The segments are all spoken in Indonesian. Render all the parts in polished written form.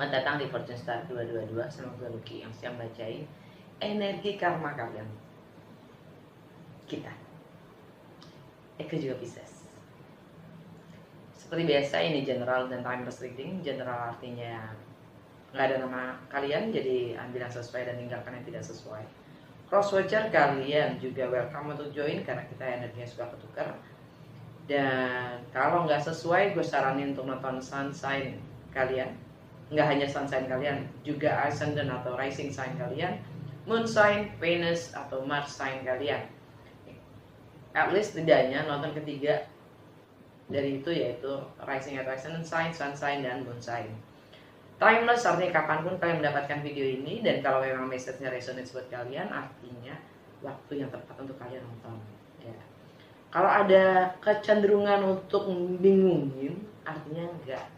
Selamat datang di Fortune Star 222 sama gue Lucky yang siap bacain energi karma kalian. Kita Eko juga Pisces. Seperti biasa ini general dan timeless reading. General artinya nggak ada nama kalian, jadi ambil yang sesuai dan tinggalkan yang tidak sesuai. Cross watcher kalian juga welcome untuk join karena kita energinya suka ketukar. Dan kalau nggak sesuai, gue saranin untuk nonton sun sign kalian. Nggak hanya sun sign kalian, juga ascendant atau rising sign kalian, moon sign, Venus atau Mars sign kalian. At least tidaknya nonton ketiga dari itu, yaitu rising atau ascendant sign, sun sign, dan moon sign. Timeless artinya kapanpun kalian mendapatkan video ini, dan kalau memang message-nya resonate buat kalian, artinya waktu yang tepat untuk kalian nonton. Ya. Kalau ada kecenderungan untuk bingungin, artinya enggak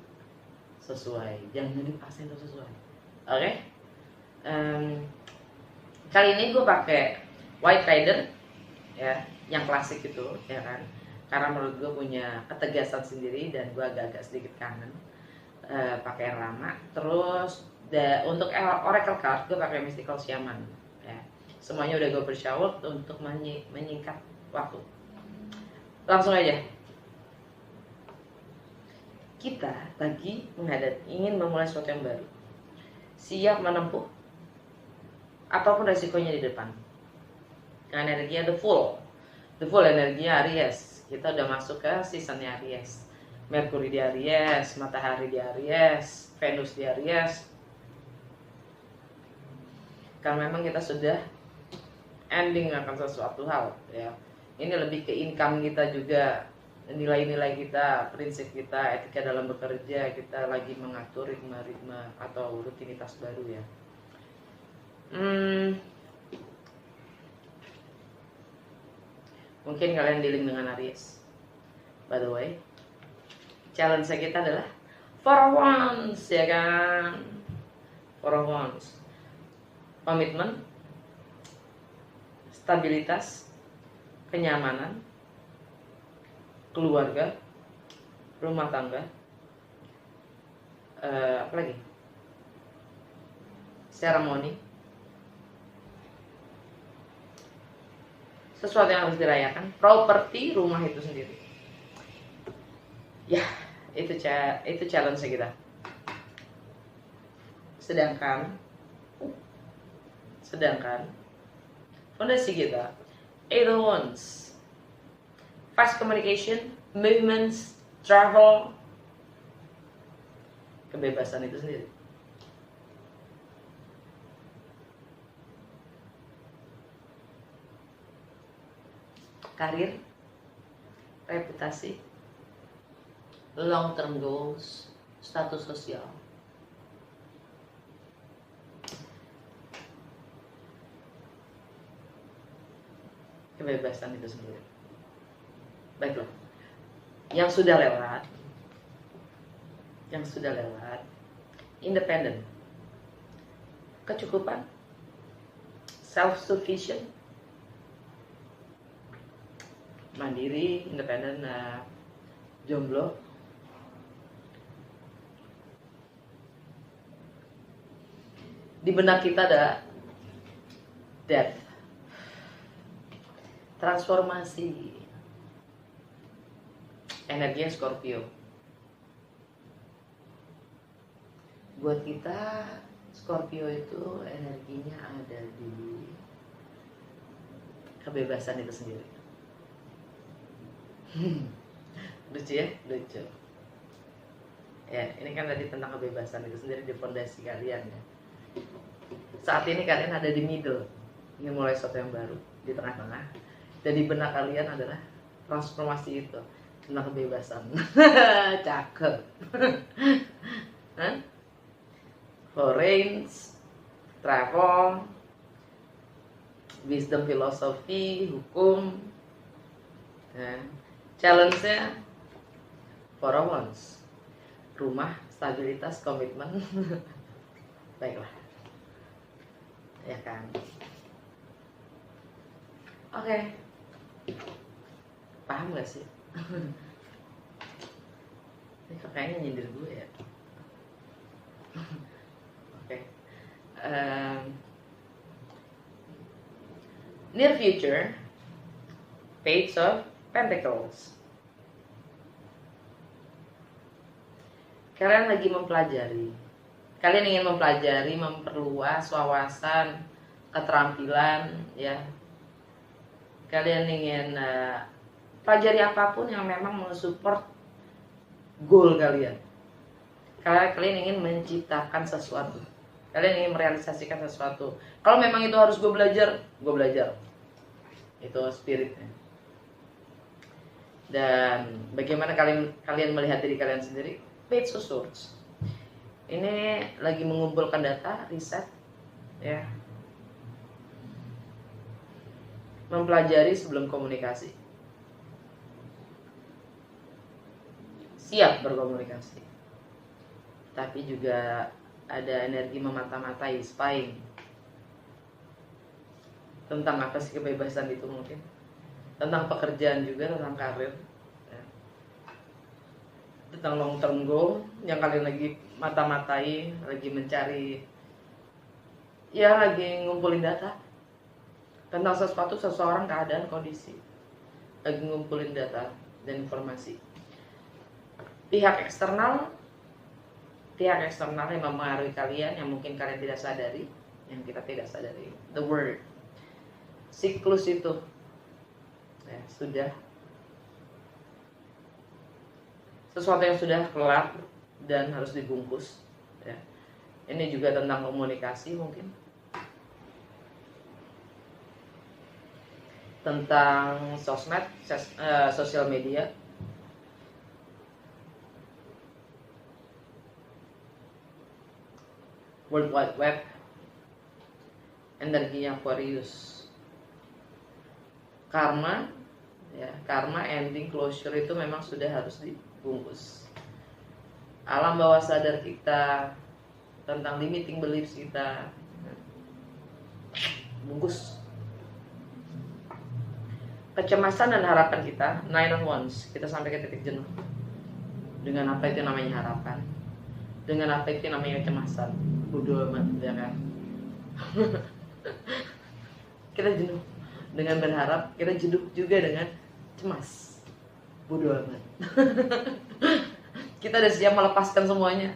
sesuai, jangan dipaksain untuk sesuai. Oke? Kali ini gue pakai White Rider, ya, yang klasik itu, ya kan? Karena menurut gue punya ketegasan sendiri dan gue agak-agak sedikit kangen pakai yang lama. Terus untuk Oracle card gue pakai Mystical Shaman, ya. Semuanya udah gue bersyawer untuk menyingkat waktu. Langsung aja. Kita lagi ingin memulai sesuatu yang baru, siap menempuh apapun resikonya di depan. Dengan energinya the full energinya Aries. Kita udah masuk ke seasonnya Aries. Merkuri di Aries, matahari di Aries, Venus di Aries. Karena memang kita sudah ending akan sesuatu hal, ya. Ini lebih ke income kita juga, nilai-nilai kita, prinsip kita, etika dalam bekerja. Kita lagi mengatur ritme atau rutinitas baru, ya. Mungkin kalian dealing dengan Aries. By the way, challenge kita adalah for once, ya kan? For once, komitmen, stabilitas, kenyamanan, keluarga, rumah tangga, apa lagi? Seremoni, sesuatu yang harus dirayakan, properti rumah itu sendiri. Ya, itu challenge kita. Sedangkan fondasi kita, Eight of Wands, fast communication, movements, travel, kebebasan itu sendiri. Karir, reputasi, long term goals, status sosial. Kebebasan itu sendiri. Baiklah. Yang sudah lewat, independen, kecukupan, self sufficient, mandiri, independen, jomblo, di benak kita ada death, transformasi, energinya Scorpio. Buat kita Scorpio itu energinya ada di kebebasan itu sendiri. Lucu ya, lucu. Ya, ini kan tadi tentang kebebasan itu sendiri di fondasi kalian, ya. Saat ini kalian ada di middle, ingin mulai sesuatu yang baru, di tengah-tengah. Jadi benak kalian adalah transformasi itu tentang kebebasan. Cakep. Foreign, travel, wisdom, filosofi, hukum. Challenge-nya for once, rumah, stabilitas, komitmen. Baiklah, ya kan? Oke. Paham gak sih? Ini kok kayaknya nyindir gue ya. Near future, Page of Pentacles. Kalian lagi mempelajari. Kalian ingin mempelajari, memperluas wawasan, keterampilan, ya. Kalian ingin pelajari apapun yang memang mensupport goal kalian. Kalian ingin menciptakan sesuatu. Kalian ingin merealisasikan sesuatu. Kalau memang itu harus gue belajar. Itu spiritnya. Dan bagaimana kalian melihat diri kalian sendiri? Page of Swords. Ini lagi mengumpulkan data, riset, ya. Mempelajari sebelum komunikasi. Siap berkomunikasi. Tapi juga ada energi memata-matai, spying. Tentang apa sih kebebasan itu mungkin? Tentang pekerjaan juga, tentang karir. Ya. Tentang long term goal yang kalian lagi mata-matai, lagi mencari, ya lagi ngumpulin data. Tentang sesuatu, seseorang, keadaan, kondisi. Lagi ngumpulin data dan informasi. Pihak eksternal yang mempengaruhi kalian, yang mungkin kalian tidak sadari, yang kita tidak sadari. The word. Siklus itu ya, sudah sesuatu yang sudah kelar dan harus dibungkus ya. Ini juga tentang komunikasi mungkin, tentang sosmed, sosial media, World Wide Web, energinya Aquarius. Karma, ya, karma, ending, closure itu memang sudah harus dibungkus. Alam bawah sadar kita, tentang limiting beliefs kita, bungkus. Kecemasan dan harapan kita, 9 of Wands, kita sampai ke titik jenuh. Dengan apa itu namanya harapan? Dengan apa itu namanya kecemasan? Bodoh amat, ya kan? Kita jenuh dengan berharap, kita jenuh juga dengan cemas. Bodoh amat. Kita udah siap melepaskan semuanya.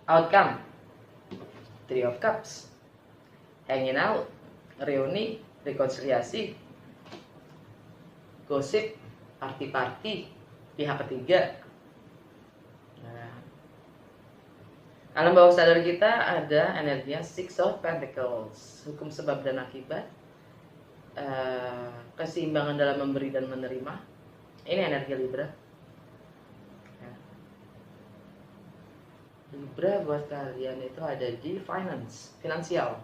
Outcome, 3 of Cups, hanging out, reuni, rekonsiliasi, gosip, party-party, pihak ketiga. Nah, alam bawah sadar kita ada energinya 6 of Pentacles, hukum sebab dan akibat, keseimbangan dalam memberi dan menerima. Ini energi Libra. Libra buat kalian itu ada di finance, finansial,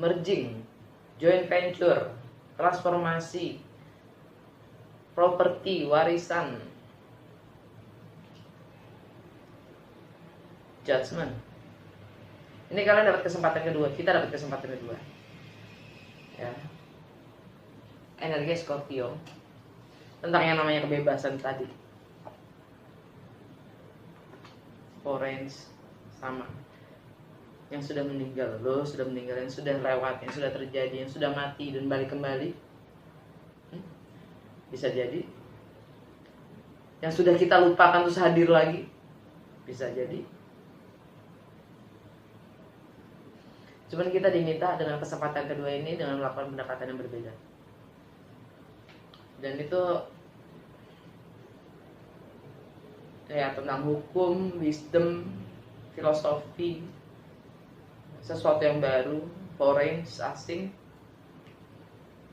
merging, joint venture, transformasi, properti, warisan, judgment. Ini kalian dapat kesempatan kedua, kita dapat kesempatan kedua. Ya. Energi Scorpio tentang yang namanya kebebasan tadi. Orange sama. Yang sudah meninggal, lo sudah meninggal, yang sudah lewat, yang sudah terjadi, yang sudah mati dan balik kembali. Bisa jadi. Yang sudah kita lupakan terus hadir lagi. Bisa jadi. Cuman kita diminta dengan kesempatan kedua ini dengan melakukan pendekatan yang berbeda. Dan itu ya tentang hukum, wisdom, filosofi, sesuatu yang baru, foreign, asing.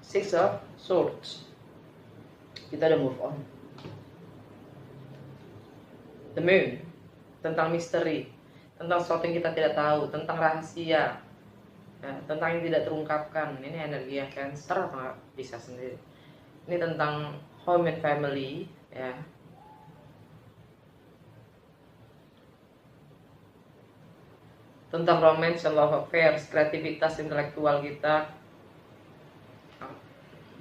6 of Swords. Kita udah move on. The Moon, tentang misteri, tentang sesuatu yang kita tidak tahu, tentang rahasia, ya, tentang yang tidak terungkapkan. Ini energi yang Cancer atau bisa sendiri. Ini tentang home and family, ya. Tentang romance and love affairs, kreativitas intelektual kita,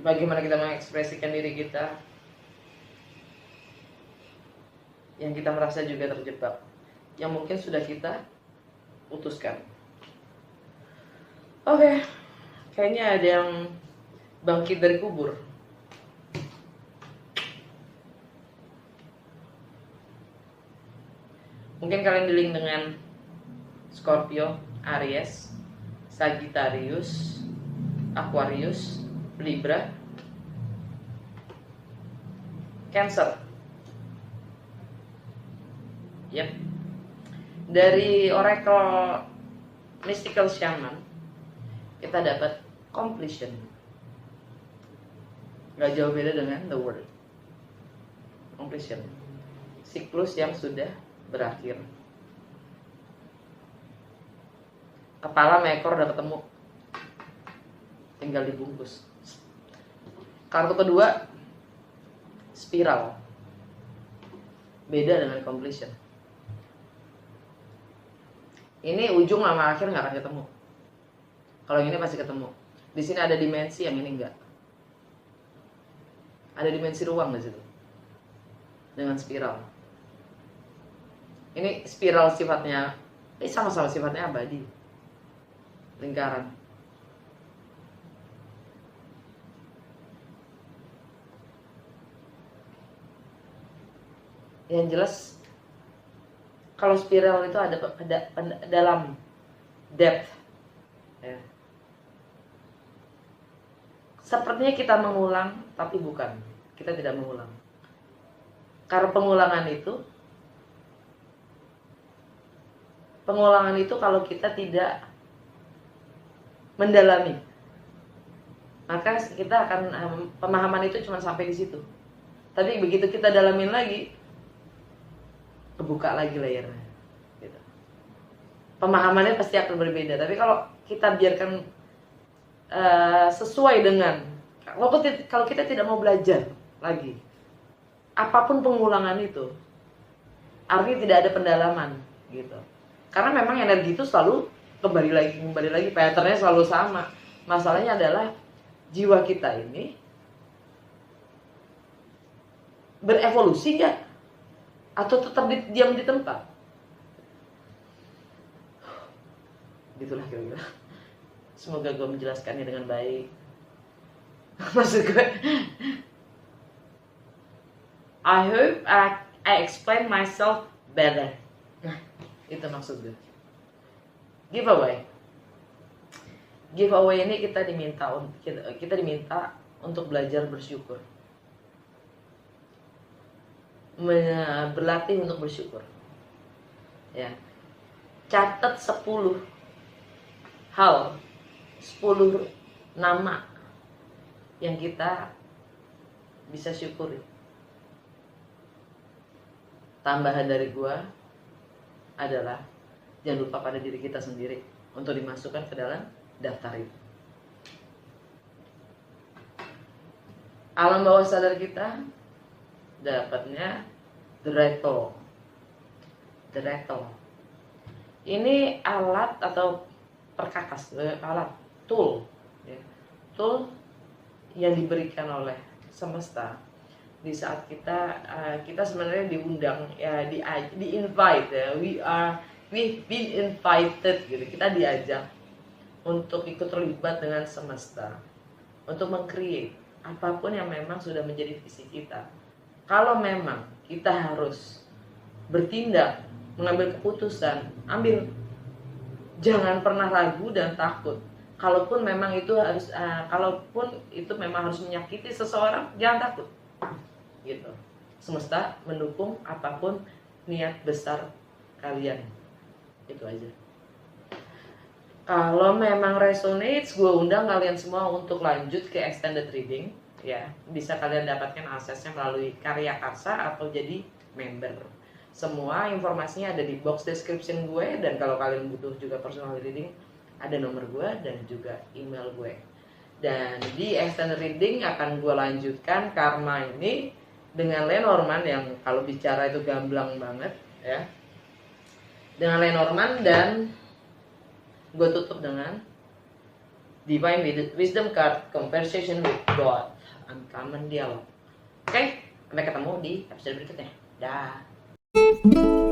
bagaimana kita mengekspresikan diri kita. yang kita merasa juga terjebak, yang mungkin sudah kita putuskan. Oke, kayaknya ada yang bangkit dari kubur. Mungkin kalian dealing dengan Scorpio, Aries, Sagittarius, Aquarius, Libra, Cancer. Yep. Dari Oracle Mystical Shaman kita dapat completion. Gak jauh beda dengan the word completion. Siklus yang sudah berakhir. Kepala sama ekor udah ketemu, tinggal dibungkus. Kartu kedua spiral, beda dengan completion. Ini ujung sama akhir nggak akan ketemu. Kalau ini pasti ketemu. Di sini ada dimensi, yang ini enggak. Ada dimensi ruang di situ dengan spiral. Ini spiral sifatnya, sama-sama sifatnya abadi, lingkaran. Yang jelas, kalau spiral itu ada dalam depth, ya. Sepertinya kita mengulang, tapi bukan. Kita tidak mengulang. Karena pengulangan itu kalau kita tidak mendalami, maka kita akan pemahaman itu cuma sampai di situ. Tapi begitu kita dalamin lagi, kebuka lagi layernya, gitu. Pemahamannya pasti akan berbeda. Tapi kalau kita biarkan sesuai dengan, kalau kita tidak mau belajar lagi, apapun pengulangan itu, artinya tidak ada pendalaman, gitu. Karena memang energi itu selalu kembali lagi, patternnya selalu sama. Masalahnya adalah jiwa kita ini berevolusi nggak? Atau tetap diam di tempat? Gitulah kira-kira. Semoga gue menjelaskannya dengan baik. Maksud gue, I hope I explain myself better. Nah, itu maksud gue. Giveaway ini kita diminta untuk belajar bersyukur, berlatih untuk bersyukur, ya. Catat 10 hal, 10 nama yang kita bisa syukuri. Tambahan dari gua adalah jangan lupa pada diri kita sendiri untuk dimasukkan ke dalam daftar itu. Alam bawah sadar kita dapatnya the rattle. Ini alat atau perkakas, alat, tool, ya. Tool yang diberikan oleh semesta di saat kita sebenarnya diundang, ya, di invite, ya. We've been invited, gitu. Kita diajak untuk ikut terlibat dengan semesta, untuk meng-create apapun yang memang sudah menjadi visi kita. Kalau memang kita harus bertindak, mengambil keputusan, ambil. Jangan pernah ragu dan takut. Kalaupun memang itu memang harus menyakiti seseorang, jangan takut. Gitu. Semesta mendukung apapun niat besar kalian. Itu aja. Kalau memang resonates, gue undang kalian semua untuk lanjut ke extended reading, ya. Bisa kalian dapatkan aksesnya melalui Karya Karsa atau jadi member. Semua informasinya ada di box description gue, dan kalau kalian butuh juga personal reading, ada nomor gue dan juga email gue. Dan di extended reading akan gue lanjutkan karma ini dengan Lenormand, yang kalau bicara itu gamblang banget, ya. Dengan Lenormand, dan gue tutup dengan Divine Wisdom Card, Conversation with God, Uncommon Dialogue. Oke, sampai ketemu di episode berikutnya. Dah. you.